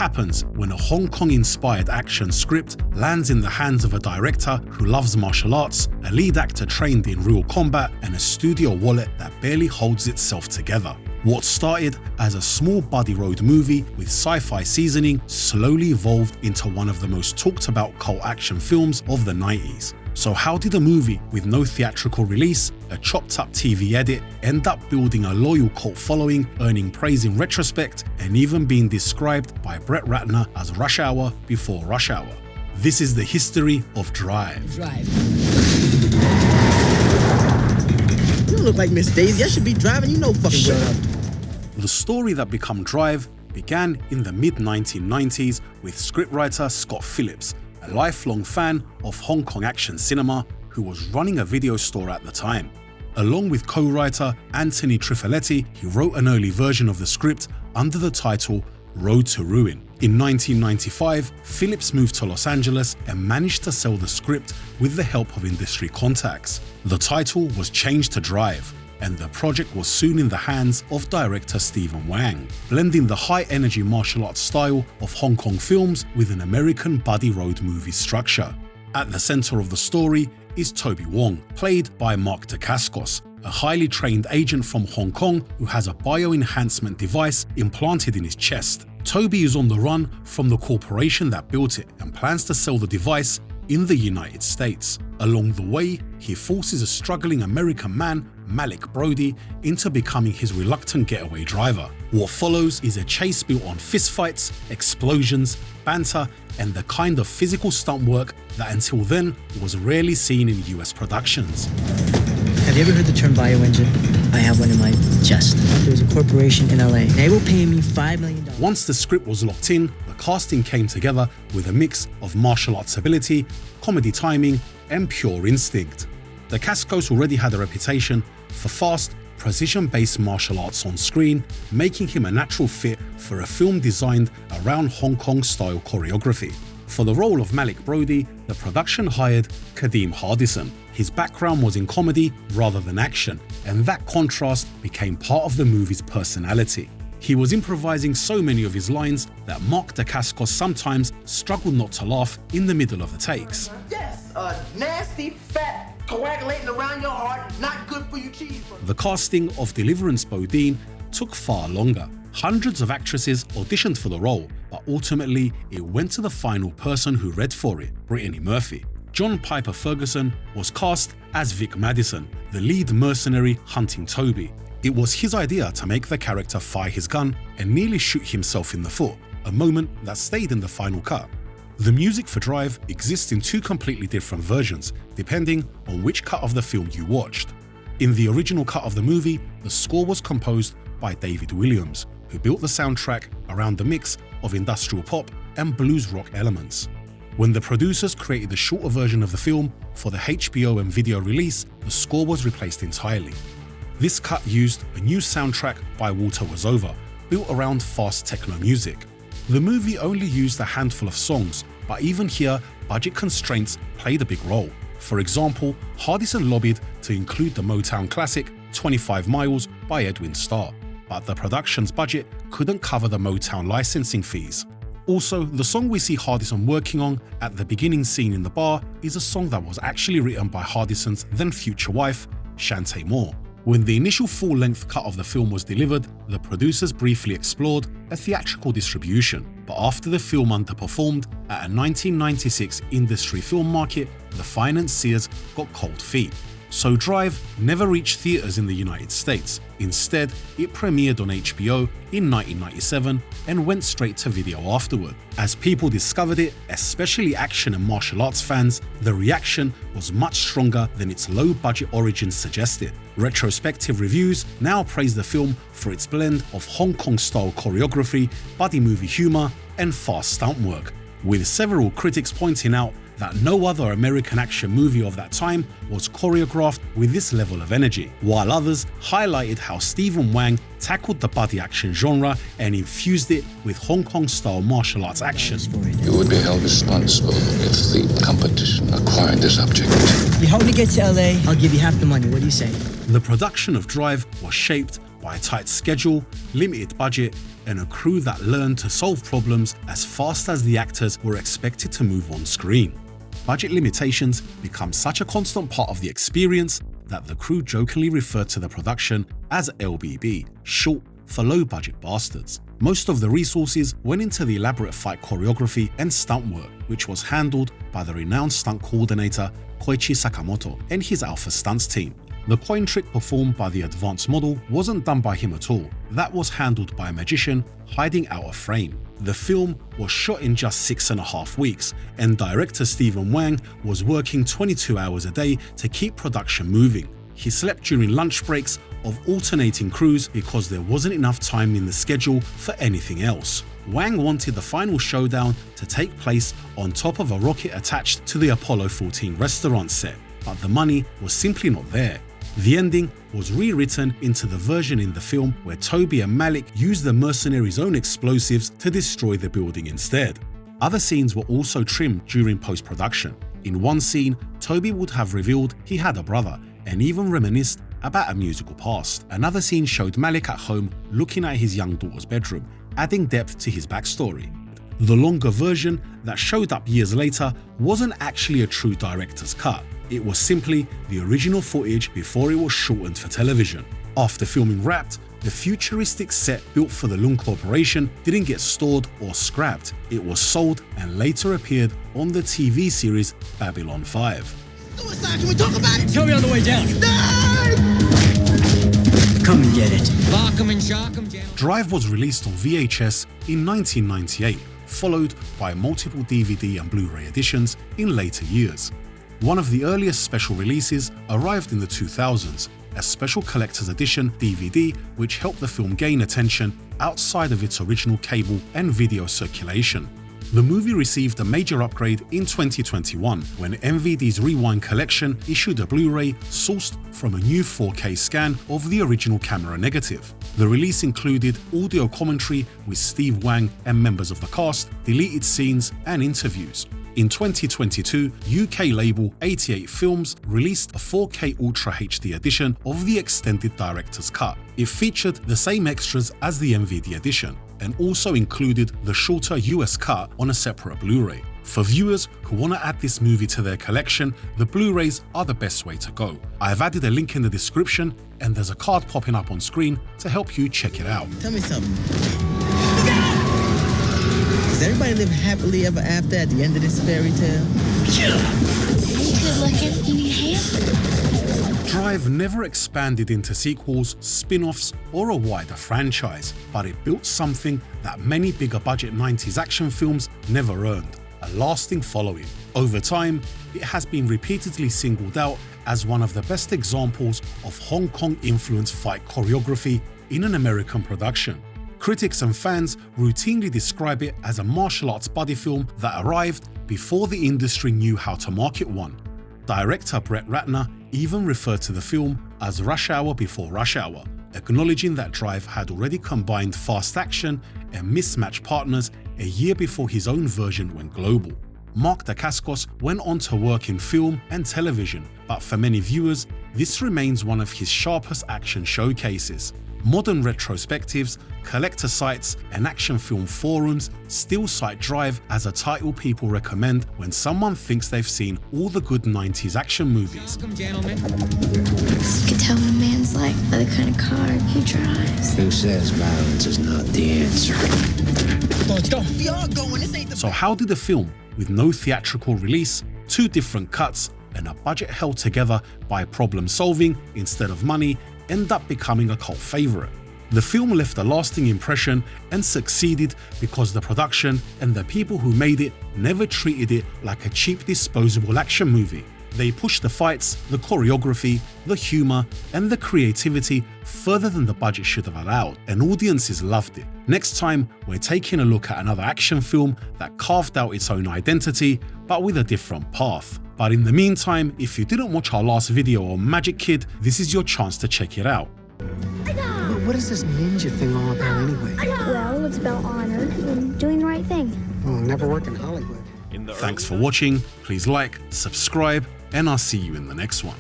happens when a Hong Kong-inspired action script lands in the hands of a director who loves martial arts, a lead actor trained in real combat, and a studio wallet that barely holds itself together. What started as a small buddy road movie with sci-fi seasoning slowly evolved into one of the most talked about cult action films of the 90s. So how did a movie with no theatrical release, a chopped up TV edit, end up building a loyal cult following, earning praise in retrospect, and even being described by Brett Ratner as Rush Hour before Rush Hour? This is the history of Drive. You look like Miss Daisy. I should be driving, you know fucking well. The story that became Drive began in the mid-1990s with scriptwriter Scott Phillips, a lifelong fan of Hong Kong action cinema who was running a video store at the time. Along with co-writer Anthony Trifoletti, he wrote an early version of the script under the title Road to Ruin. In 1995, Phillips moved to Los Angeles and managed to sell the script with the help of industry contacts. The title was changed to Drive, and the project was soon in the hands of director Stephen Wang, blending the high-energy martial arts style of Hong Kong films with an American buddy road movie structure. At the center of the story is Toby Wong, played by Mark Dacascos, a highly trained agent from Hong Kong who has a bioenhancement device implanted in his chest. Toby is on the run from the corporation that built it and plans to sell the device in the United States. Along the way, he forces a struggling American man, Malik Brody, into becoming his reluctant getaway driver. What follows is a chase built on fistfights, explosions, banter, and the kind of physical stunt work that until then was rarely seen in US productions. Have you ever heard the term bioengine? I have one in my chest. There's a corporation in LA. They will pay me $5 million. Once the script was locked in, the casting came together with a mix of martial arts ability, comedy timing, and pure instinct. Dacascos already had a reputation for fast, precision-based martial arts on screen, making him a natural fit for a film designed around Hong Kong-style choreography. For the role of Malik Brody, the production hired Kadeem Hardison. His background was in comedy rather than action, and that contrast became part of the movie's personality. He was improvising so many of his lines that Mark Dacascos sometimes struggled not to laugh in the middle of the takes. Yes, a nasty, fat, coagulating around your heart, not good for you cheese. The casting of Deliverance Bodine took far longer. Hundreds of actresses auditioned for the role, but ultimately it went to the final person who read for it, Brittany Murphy. John Piper Ferguson was cast as Vic Madison, the lead mercenary hunting Toby. It was his idea to make the character fire his gun and nearly shoot himself in the foot, a moment that stayed in the final cut. The music for Drive exists in two completely different versions, depending on which cut of the film you watched. In the original cut of the movie, the score was composed by David Williams, who built the soundtrack around the mix of industrial pop and blues rock elements. When the producers created the shorter version of the film for the HBO and video release, the score was replaced entirely. This cut used a new soundtrack by Walter Wazova, built around fast techno music. The movie only used a handful of songs, but even here, budget constraints played a big role. For example, Hardison lobbied to include the Motown classic 25 Miles by Edwin Starr, but the production's budget couldn't cover the Motown licensing fees. Also, the song we see Hardison working on at the beginning scene in the bar is a song that was actually written by Hardison's then future wife, Shantae Moore. When the initial full-length cut of the film was delivered, the producers briefly explored a theatrical distribution, but after the film underperformed at a 1996 industry film market, the financiers got cold feet. So Drive never reached theaters in the United States. Instead, it premiered on HBO in 1997 and went straight to video afterward. As people discovered it, especially action and martial arts fans, the reaction was much stronger than its low-budget origins suggested. Retrospective reviews now praise the film for its blend of Hong Kong-style choreography, buddy movie humor, and fast stunt work, with several critics pointing out that no other American action movie of that time was choreographed with this level of energy, while others highlighted how Stephen Wang tackled the buddy action genre and infused it with Hong Kong-style martial arts action. You would be held responsible if the competition acquired this object. You help me get to LA, I'll give you half the money. What do you say? The production of Drive was shaped by a tight schedule, limited budget, and a crew that learned to solve problems as fast as the actors were expected to move on screen. Budget limitations become such a constant part of the experience that the crew jokingly referred to the production as LBB, short for low budget bastards. Most of the resources went into the elaborate fight choreography and stunt work, which was handled by the renowned stunt coordinator Koichi Sakamoto and his Alpha Stunts team. The coin trick performed by the advanced model wasn't done by him at all. That was handled by a magician hiding out of frame. The film was shot in just 6.5 weeks, and director Stephen Wang was working 22 hours a day to keep production moving. He slept during lunch breaks of alternating crews because there wasn't enough time in the schedule for anything else. Wang wanted the final showdown to take place on top of a rocket attached to the Apollo 14 restaurant set, but the money was simply not there. The ending was rewritten into the version in the film where Toby and Malik used the mercenaries' own explosives to destroy the building instead. Other scenes were also trimmed during post-production. In one scene, Toby would have revealed he had a brother and even reminisced about a musical past. Another scene showed Malik at home looking at his young daughter's bedroom, adding depth to his backstory. The longer version that showed up years later wasn't actually a true director's cut. It was simply the original footage before it was shortened for television. After filming wrapped, the futuristic set built for the Lung Corporation didn't get stored or scrapped. It was sold and later appeared on the TV series Babylon 5. Suicide, can we talk about it? Tell me on the way down. Come and get it. Lock 'em and shock 'em, gentlemen. Drive was released on VHS in 1998, followed by multiple DVD and Blu-ray editions in later years. One of the earliest special releases arrived in the 2000s, a special collector's edition DVD which helped the film gain attention outside of its original cable and video circulation. The movie received a major upgrade in 2021 when MVD's Rewind collection issued a Blu-ray sourced from a new 4K scan of the original camera negative. The release included audio commentary with Steve Wang and members of the cast, deleted scenes, and interviews. In 2022, UK label 88 Films released a 4K Ultra HD edition of the extended director's cut. It featured the same extras as the MVD edition and also included the shorter US cut on a separate Blu-ray. For viewers who want to add this movie to their collection, the Blu-rays are the best way to go. I've added a link in the description and there's a card popping up on screen to help you check it out. Tell me something. Does everybody live happily ever after at the end of this fairy tale? Good looking. You need help? Drive never expanded into sequels, spin-offs, or a wider franchise, but it built something that many bigger budget 90s action films never earned, a lasting following. Over time, it has been repeatedly singled out as one of the best examples of Hong Kong-influenced fight choreography in an American production. Critics and fans routinely describe it as a martial arts buddy film that arrived before the industry knew how to market one. Director Brett Ratner even referred to the film as Rush Hour before Rush Hour, acknowledging that Drive had already combined fast action and mismatched partners a year before his own version went global. Mark Dacascos went on to work in film and television, but for many viewers, this remains one of his sharpest action showcases. Modern retrospectives, collector sites, and action film forums still cite Drive as a title people recommend when someone thinks they've seen all the good 90s action movies. Welcome, gentlemen. You can tell what a man's like by the kind of car he drives. Who says violence is not the answer? Let's go. We all going, this ain't the So how did a film with no theatrical release, 2 different cuts, and a budget held together by problem solving instead of money end up becoming a cult favorite? The film left a lasting impression and succeeded because the production and the people who made it never treated it like a cheap disposable action movie. They pushed the fights, the choreography, the humor, and the creativity further than the budget should have allowed, and audiences loved it. Next time, we're taking a look at another action film that carved out its own identity, but with a different path. But in the meantime, if you didn't watch our last video on Magic Kid, this is your chance to check it out. What is this ninja thing all about anyway? Well, it's about honor and doing the right thing. Well, never worked in Hollywood. Thanks for watching, please like, subscribe, and I'll see you in the next one.